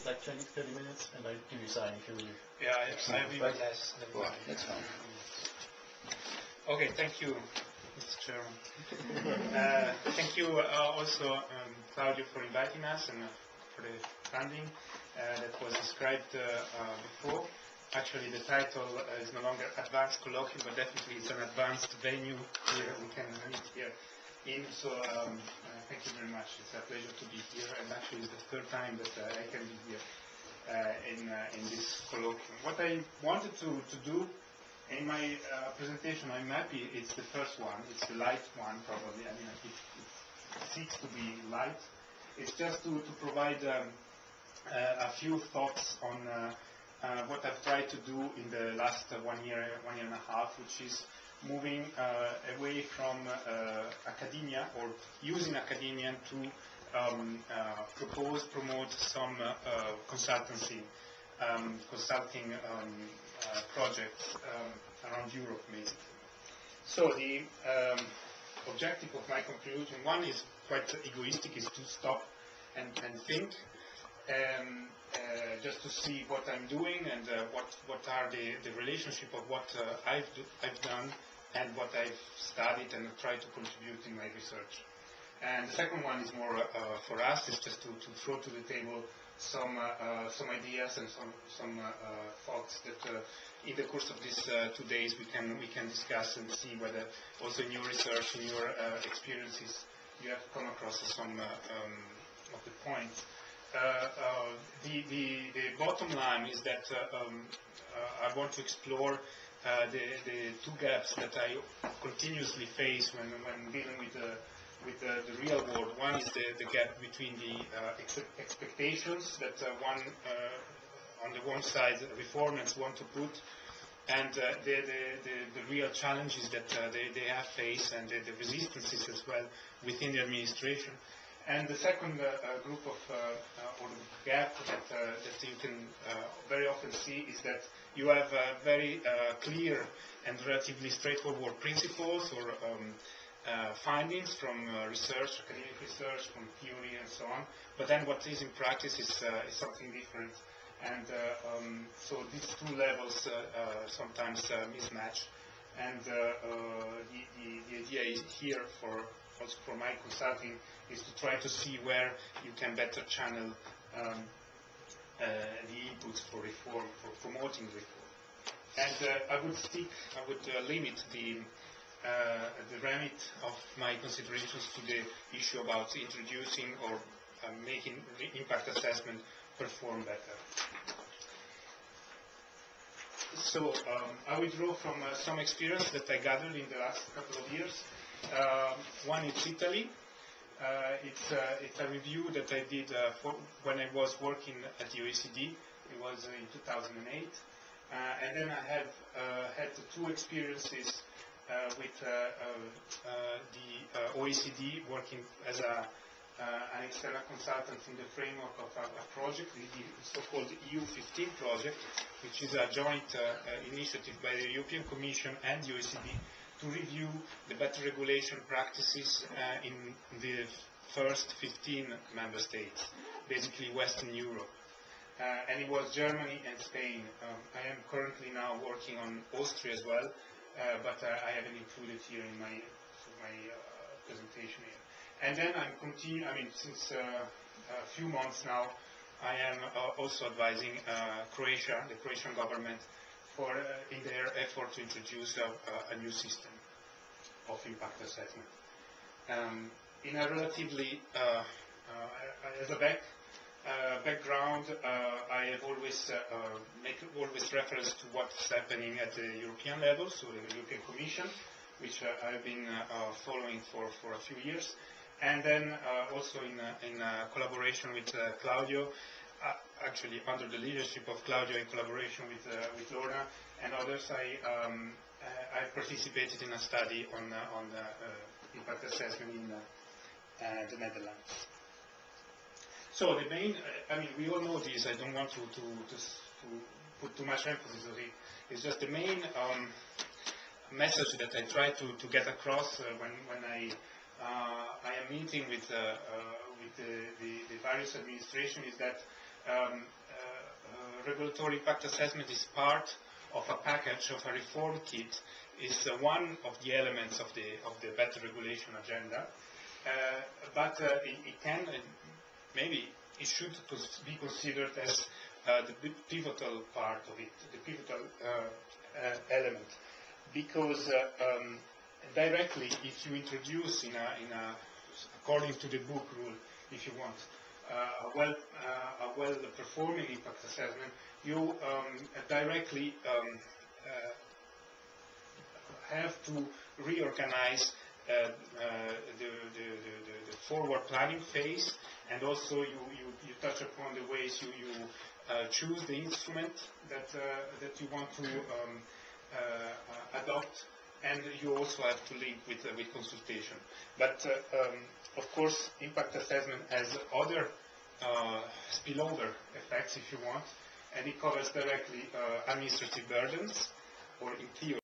It's like 20 to 30 minutes, and I give you a sign if you leave. Yeah, I have even less than Well, that's fine. Okay, thank you, Mr. Chairman. Thank you also, Claudio, for inviting us and for the funding that was described before. Actually, the title is no longer Advanced Colloquium, but definitely it's an advanced venue here we can meet here in. So thank you very much. It's a pleasure to be here, and actually it's the third time that I can be here in this colloquium. What I wanted to do in my presentation, I'm happy it's the first one. It's the light one, probably. I mean, it seeks to be light. It's just to provide a few thoughts on what I've tried to do in the last 1 year and a half, which is moving away from academia, or using academia to promote some consulting projects around Europe, basically. So the objective of my conclusion, one is quite egoistic, is to stop and think, just to see what I'm doing and what are the relationship of what I've done and what I've studied and tried to contribute in my research. And the second one is more for us, is just to throw to the table some ideas and some thoughts that in the course of these 2 days we can discuss and see whether also in your research, in your experiences, you have come across some of the points. The bottom line is that I want to explore the two gaps that I continuously face when dealing with the real world. One is the gap between the expectations that on the one side reformers want to put, and the real challenges that they have faced, and the resistances as well within the administration. And the second group of or gap that you can very often see is that you have very clear and relatively straightforward principles or findings from research, academic research, from theory and so on, but then what is in practice is something different. And so these two levels sometimes mismatch. And the idea is here also for my consulting is to try to see where you can better channel the inputs for reform, for promoting reform. And I would limit the remit of my considerations to the issue about introducing or making impact assessment perform better. So I will draw from some experience that I gathered in the last couple of years. One is Italy. It's a review that I did when I was working at the OECD. It was in 2008. And then I have had two experiences with the OECD, working as an external consultant in the framework of a project, the so-called EU15 project, which is a joint initiative by the European Commission and the OECD to review the better regulation practices in the first 15 member states, basically Western Europe. And it was Germany and Spain. I am currently now working on Austria as well, but I haven't included here in my presentation here. And then I'm continuing, since a few months now, I am also advising Croatia, the Croatian government, in their effort to introduce a new system of impact assessment. In a relatively, as a background, I have always make reference to what's happening at the European level, so the European Commission, which I've been following for a few years, and then also in collaboration with Claudio, actually under the leadership of Claudio, in collaboration with Lorna and others, I participated in a study on impact assessment in the Netherlands. So the main, we all know this. I don't want to put too much emphasis on it. It's just the main message that I try to get across when I am meeting with the various administration is that regulatory impact assessment is part of a package of a reform kit, is one of the elements of the better regulation agenda, but it can, maybe it should be considered as the pivotal part of it, the pivotal element, because directly, if you introduce according to the book rule, if you want, a well-performing impact assessment, you directly have to reorganize the forward planning phase, and also you touch upon the ways you choose the instrument that you want to adopt, and you also have to link with consultation. But of course, impact assessment has other spillover effects, if you want, and it covers directly administrative burdens, or in theory,